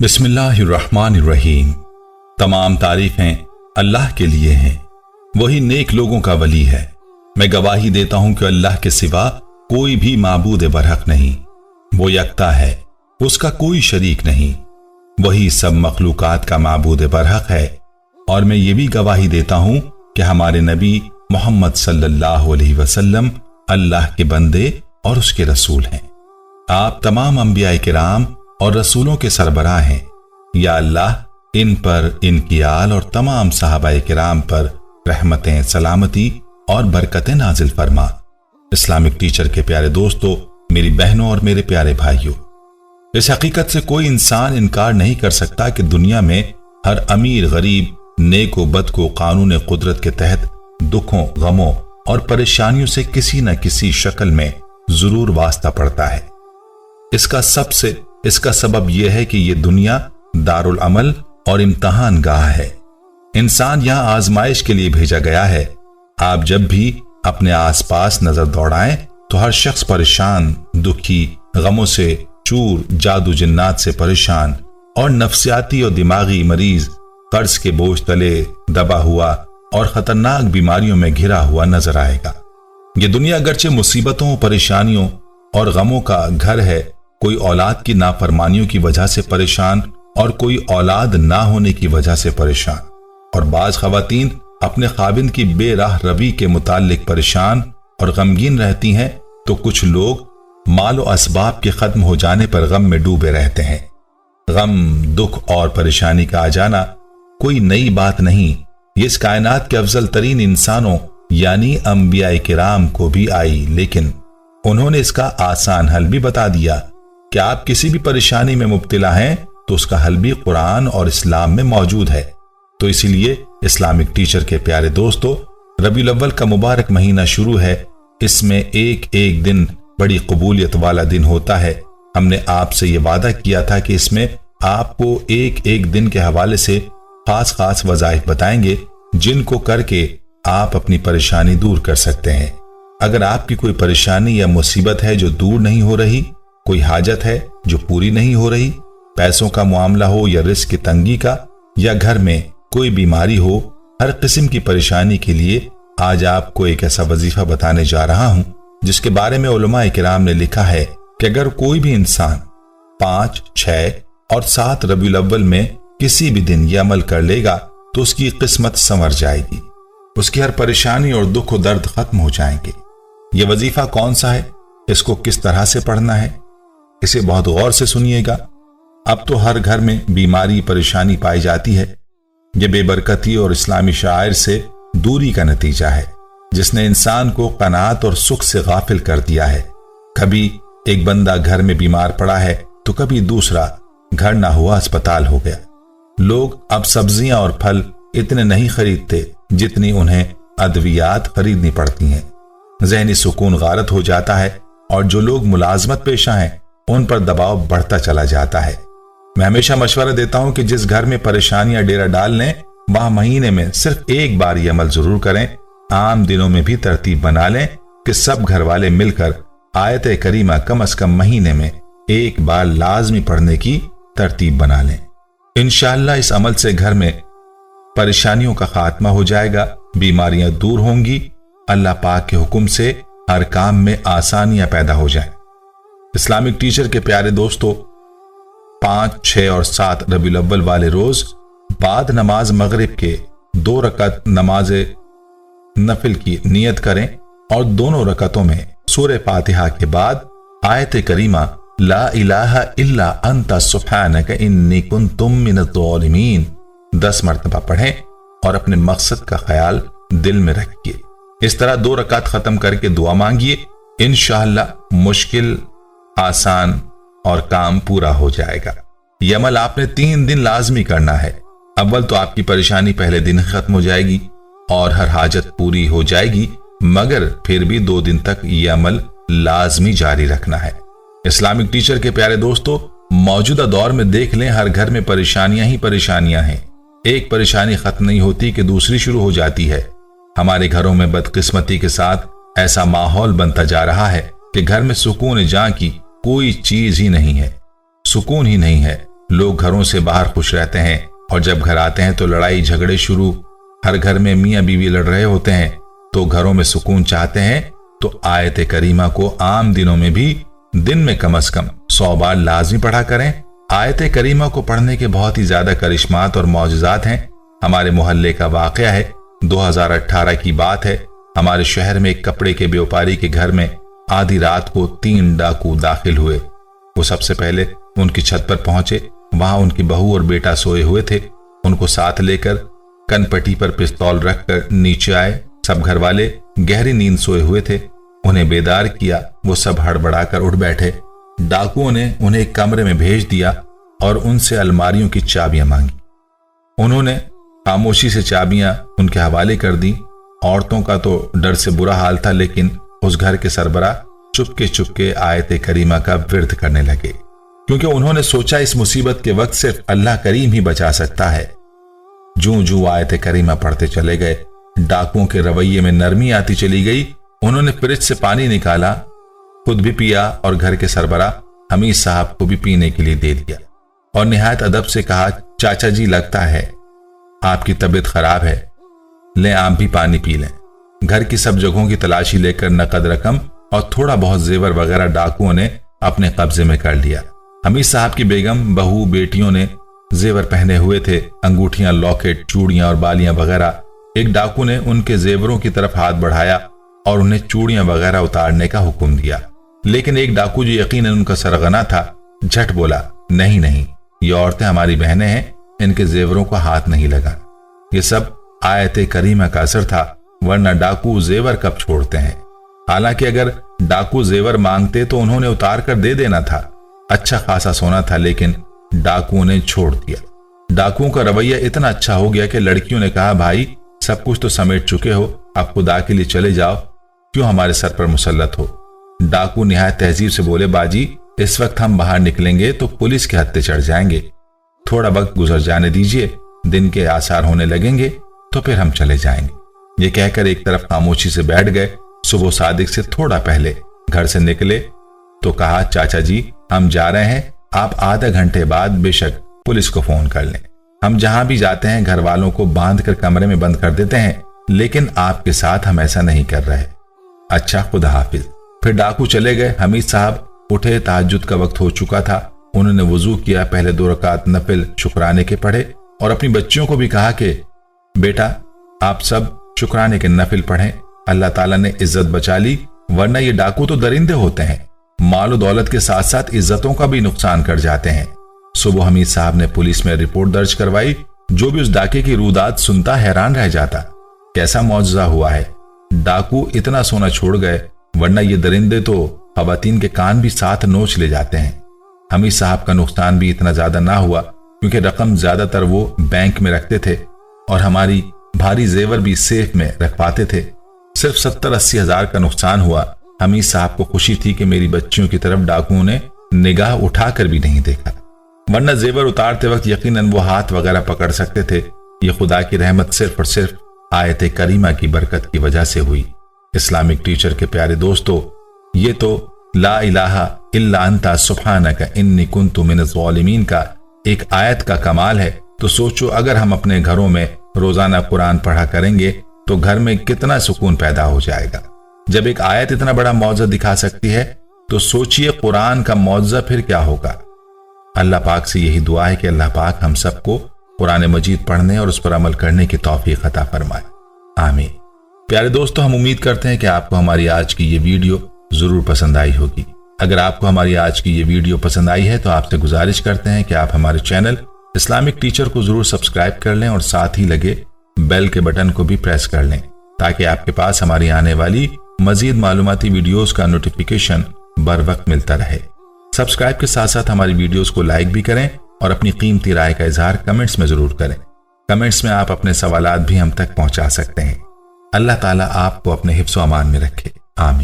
बिस्मिल्लाहिर्रहमानिर्रहीम। तमाम तारीफें अल्लाह के लिए हैं, वही नेक लोगों का वली है। मैं गवाही देता हूं कि अल्लाह के सिवा कोई भी माबूद बरहक नहीं, वो यकता है, उसका कोई शरीक नहीं, वही सब मखलूकात का माबूद बरहक है। और मैं ये भी गवाही देता हूं कि हमारे नबी मोहम्मद सल्लल्लाहु अलैहि वसल्लम अल्लाह के बंदे और उसके रसूल हैं। आप तमाम अंबिया किराम और रसूलों के सरबराह हैं। या अल्लाह इन पर, इनकी आल और तमाम सहाबाए किराम पर रहमतें, सलामती और बरकतें नाजिल फरमा। इस्लामिक टीचर के प्यारे दोस्तों, मेरी बहनों और मेरे प्यारे भाइयों, इस हकीकत से कोई इंसान इनकार नहीं कर सकता कि दुनिया में हर अमीर गरीब, नेक व बद को कानून कुदरत के तहत दुखों, गमों और परेशानियों से किसी न किसी शक्ल में जरूर वास्ता पड़ता है। इसका सबब यह है कि यह दुनिया दारुल अमल और इम्तहान गाह है। इंसान यहां आजमाइश के लिए भेजा गया है। आप जब भी अपने आसपास नजर दौड़ाएं तो हर शख्स परेशान, दुखी, गमों से चूर, जादू जिन्नात से परेशान और नफ्सियाती और दिमागी मरीज कर्ज के बोझ तले दबा हुआ और खतरनाक बीमारियों में घिरा हुआ नजर आएगा। यह दुनिया अगरचे मुसीबतों, परेशानियों और गमों का घर है। कोई औलाद की नाफरमानियों की वजह से परेशान और कोई औलाद ना होने की वजह से परेशान, और बाज खवातीन अपने खाविंद की बेराह रवी के मुतालिक परेशान और गमगीन रहती हैं, तो कुछ लोग माल और असबाब के खत्म हो जाने पर गम में डूबे रहते हैं। गम, दुख और परेशानी का आ जाना कोई नई बात नहीं। ये इस कायनात के अफजल तरीन इंसानों यानी अंबिया किराम को भी आई, लेकिन उन्होंने इसका आसान हल भी बता दिया कि आप किसी भी परेशानी में मुब्तला हैं तो उसका हल भी कुरान और इस्लाम में मौजूद है। तो इसीलिए इस्लामिक टीचर के प्यारे दोस्तों, रबीउल अव्वल का मुबारक महीना शुरू है। इसमें एक एक दिन बड़ी कबूलियत वाला दिन होता है। हमने आपसे ये वादा किया था कि इसमें आपको एक एक दिन के हवाले से खास खास वज़ाइफ बताएंगे, जिनको करके आप अपनी परेशानी दूर कर सकते हैं। अगर आपकी कोई परेशानी या मुसीबत है जो दूर नहीं हो रही, कोई हाजत है जो पूरी नहीं हो रही, पैसों का मामला हो या रिस्क की तंगी का, या घर में कोई बीमारी हो, हर किस्म की परेशानी के लिए आज आपको एक ऐसा वजीफा बताने जा रहा हूं जिसके बारे में उलमाए किराम ने लिखा है कि अगर कोई भी इंसान 5, 6 और 7 रबीउल अव्वल में किसी भी दिन यह अमल कर लेगा तो उसकी किस्मत संवर जाएगी, उसकी हर परेशानी और दुख और दर्द खत्म हो जाएंगे। यह वजीफा कौन सा है, इसको किस तरह से पढ़ना है, इसे बहुत गौर से सुनिएगा। अब तो हर घर में बीमारी, परेशानी पाई जाती है। यह बेबरकती और इस्लामी शायर से दूरी का नतीजा है, जिसने इंसान को कनात और सुख से गाफिल कर दिया है। कभी एक बंदा घर में बीमार पड़ा है तो कभी दूसरा घर ना हुआ अस्पताल हो गया। लोग अब सब्जियां और फल इतने नहीं खरीदते जितनी उन्हें अद्वियात खरीदनी पड़ती हैं। ज़हनी सुकून गारत हो जाता है और जो लोग मुलाजमत पेशा हैं उन पर दबाव बढ़ता चला जाता है। मैं हमेशा मशवरा देता हूं कि जिस घर में परेशानियां डेरा डाल लें, वहां महीने में सिर्फ एक बार यह अमल जरूर करें। आम दिनों में भी तरतीब बना लें कि सब घर वाले मिलकर आयत करीमा कम से कम महीने में एक बार लाजमी पढ़ने की तरतीब बना लें। इंशाअल्लाह इस अमल से घर में परेशानियों का खात्मा हो जाएगा, बीमारियां दूर होंगी, अल्लाह पाक के हुक्म से हर काम में आसानियां पैदा हो जाएं। इस्लामिक टीचर के प्यारे दोस्तों, 5, 6 और 7 रबीउल अव्वल वाले रोज बाद नमाज मगरिब के 2 रकत नमाज नफिल की नियत करें और दोनों रकतों में सूरह फातिहा के बाद आयत करीमा ला इलाहा इल्ला अंता सुब्हानक इन्नी कुन्तु मिनज़-ज़ालिमीन 10 मरतबा पढ़ें और अपने मकसद का ख्याल दिल में रखिए। इस तरह 2 रकात खत्म करके दुआ मांगिए, इंशाअल्लाह मुश्किल आसान और काम पूरा हो जाएगा। यह अमल आपने 3 दिन लाजमी करना है। अव्वल तो आपकी परेशानी पहले दिन खत्म हो जाएगी और हर हाजत पूरी हो जाएगी, मगर फिर भी 2 दिन तक यह अमल लाजमी जारी रखना है। इस्लामिक टीचर के प्यारे दोस्तों, मौजूदा दौर में देख लें, हर घर में परेशानियां ही परेशानियां हैं। एक परेशानी खत्म नहीं होती कि दूसरी शुरू हो जाती है। हमारे घरों में बदकिस्मती के साथ ऐसा माहौल बनता जा रहा है कि घर में सुकून जां की कोई चीज ही नहीं है, सुकून ही नहीं है। लोग घरों से बाहर खुश रहते हैं और जब घर आते हैं तो लड़ाई झगड़े शुरू। हर घर में मियाँ बीवी लड़ रहे होते हैं तो घरों में सुकून चाहते हैं तो आयत करीमा को आम दिनों में भी दिन में कम से कम 100 बार लाजमी पढ़ा करें। आयत करीमा को पढ़ने के बहुत ही ज्यादा करिश्मात और मौजज़ात हैं। हमारे मोहल्ले का वाकया है, 2018 की बात है। हमारे शहर में एक कपड़े के व्यापारी के घर में आधी रात को 3 डाकू दाखिल हुए। वो सबसे पहले उनकी छत पर पहुंचे। वहां उनकी बहू और बेटा सोए हुए थे। उनको साथ लेकर कनपट्टी पर पिस्तौल रखकर नीचे आए। सब घर वाले गहरी नींद सोए हुए थे। उन्हें बेदार किया। वो सब हड़बड़ाकर उठ बैठे। डाकुओं ने उन्हें एक कमरे में भेज दिया और उनसे अलमारियों की चाबियां मांगी। उन्होंने खामोशी से चाबियां उनके हवाले कर दी। औरतों का तो डर से बुरा हाल था, लेकिन उस घर के सरबराह चुपके चुपके आयत करीमा का विर्द करने लगे, क्योंकि उन्होंने सोचा इस मुसीबत के वक्त सिर्फ अल्लाह करीम ही बचा सकता है। जूं जूं आयत करीमा पढ़ते चले गए, डाकुओं के रवैये में नरमी आती चली गई। उन्होंने फ्रिज से पानी निकाला, खुद भी पिया और घर के सरबराह हमीद साहब को भी पीने के लिए दे दिया और निहायत अदब से कहा, चाचा जी लगता है आपकी तबीयत खराब है, लें आप भी पानी पी लें। घर की सब जगहों की तलाशी लेकर नकद रकम और थोड़ा बहुत जेवर वगैरह डाकुओं ने अपने कब्जे में कर लिया। हमीद साहब की बेगम, बहू, बेटियों ने जेवर पहने हुए थे, अंगूठियां, लॉकेट, चूड़ियां और बालियां वगैरह। एक डाकू ने उनके जेवरों की तरफ हाथ बढ़ाया और उन्हें चूड़ियां वगैरह उतारने का हुक्म दिया, लेकिन एक डाकू जो यकीनन उनका सरगना था झट बोला, नहीं नहीं, ये औरतें हमारी बहनें हैं, इनके जेवरों को हाथ नहीं लगा। ये सब आयत करीमा का असर था, वरना डाकू जेवर कब छोड़ते हैं। हालांकि अगर डाकू जेवर मांगते तो उन्होंने उतार कर दे देना था। अच्छा खासा सोना था, लेकिन डाकुओं ने छोड़ दिया। डाकुओं का रवैया इतना अच्छा हो गया कि लड़कियों ने कहा, भाई सब कुछ तो समेट चुके हो, आप खुदा के लिए चले जाओ, क्यों हमारे सर पर मुसल्लत हो। डाकू निहायत तहजीब से बोले, बाजी इस वक्त हम बाहर निकलेंगे तो पुलिस के हत्थे चढ़ जाएंगे, थोड़ा वक्त गुजर जाने दीजिए, दिन के आसार होने लगेंगे तो फिर हम चले जाएंगे। ये कहकर एक तरफ खामोशी से बैठ गए। सुबह सादिक से थोड़ा पहले घर से निकले तो कहा, चाचा जी हम जा रहे हैं, आप आधा घंटे बाद बेशक पुलिस को फोन कर लें। हम जहां भी जाते हैं घर वालों को बांध कर कमरे में बंद कर देते हैं, लेकिन आपके साथ हम ऐसा नहीं कर रहे। अच्छा, खुदा हाफिज। फिर डाकू चले गए। हमीद साहब उठे, तहज्जुद का वक्त हो चुका था। उन्होंने वुजू किया, पहले 2 रकात नफिल शुक्राने के पढ़े और अपनी बच्चियों को भी कहा कि बेटा आप सब शुक्राने के नफिल पढ़ें, अल्लाह ताला ने इज्जत बचा ली, वरना ये डाकू तो दरिंदे होते हैं, माल और दौलत के साथ साथ इज्जतों का भी नुकसान कर जाते हैं। सुबह हमीद साहब ने पुलिस में रिपोर्ट दर्ज करवाई। जो भी उस डाके की रुदात सुनता हैरान रह जाता, कैसा मौजज़ा हुआ है, डाकू इतना सोना छोड़ गए, वरना ये दरिंदे तो खवातीन के कान भी साथ नोच ले जाते हैं। हमीद साहब का नुकसान भी इतना ज्यादा ना हुआ, क्योंकि रकम ज्यादातर वो बैंक में रखते थे और हमारी भारी जेवर भी सेफ में रखवाते थे। सिर्फ 70-80 हजार का नुकसान हुआ। हमीद साहब को खुशी थी कि मेरी बच्चियों की तरफ डाकुओं ने निगाह उठाकर भी नहीं देखा, वरना जेवर उतारते वक्त यकीनन वो हाथ वगैरह पकड़ सकते थे। ये खुदा की रहमत सिर्फ और सिर्फ आयत करीमा की बरकत की वजह से हुई। इस्लामिक टीचर के प्यारे दोस्तों, ये तो ला इलाहा इल्ला अंता सुब्हानका इन्नी कुन्तु मिनज़ ज़ालिमीन का एक आयत का कमाल है। तो सोचो, अगर हम अपने घरों में रोजाना कुरान पढ़ा करेंगे तो घर में कितना सुकून पैदा हो जाएगा। जब एक आयत इतना बड़ा मौजज़ा दिखा सकती है तो सोचिए कुरान का मौजज़ा फिर क्या होगा। अल्लाह पाक से यही दुआ है कि अल्लाह पाक हम सबको कुरान मजीद पढ़ने और उस पर अमल करने की तौफीक अता फरमाए, आमीन। प्यारे दोस्तों, हम उम्मीद करते हैं कि आपको हमारी आज की ये वीडियो जरूर पसंद आई होगी। अगर आपको हमारी आज की ये वीडियो पसंद आई है तो आपसे गुजारिश करते हैं कि आप हमारे चैनल इस्लामिक टीचर को जरूर सब्सक्राइब कर लें और साथ ही लगे बेल के बटन को भी प्रेस कर लें, ताकि आपके पास हमारी आने वाली मजीद मालूमाती वीडियोस का नोटिफिकेशन बर वक्त मिलता रहे। सब्सक्राइब के साथ साथ हमारी वीडियोस को लाइक भी करें और अपनी कीमती राय का इजहार कमेंट्स में जरूर करें। कमेंट्स में आप अपने सवालात भी हम तक पहुंचा सकते हैं। अल्लाह ताला आपको अपने हिफ्ज़ व अमान में रखे, आमीन।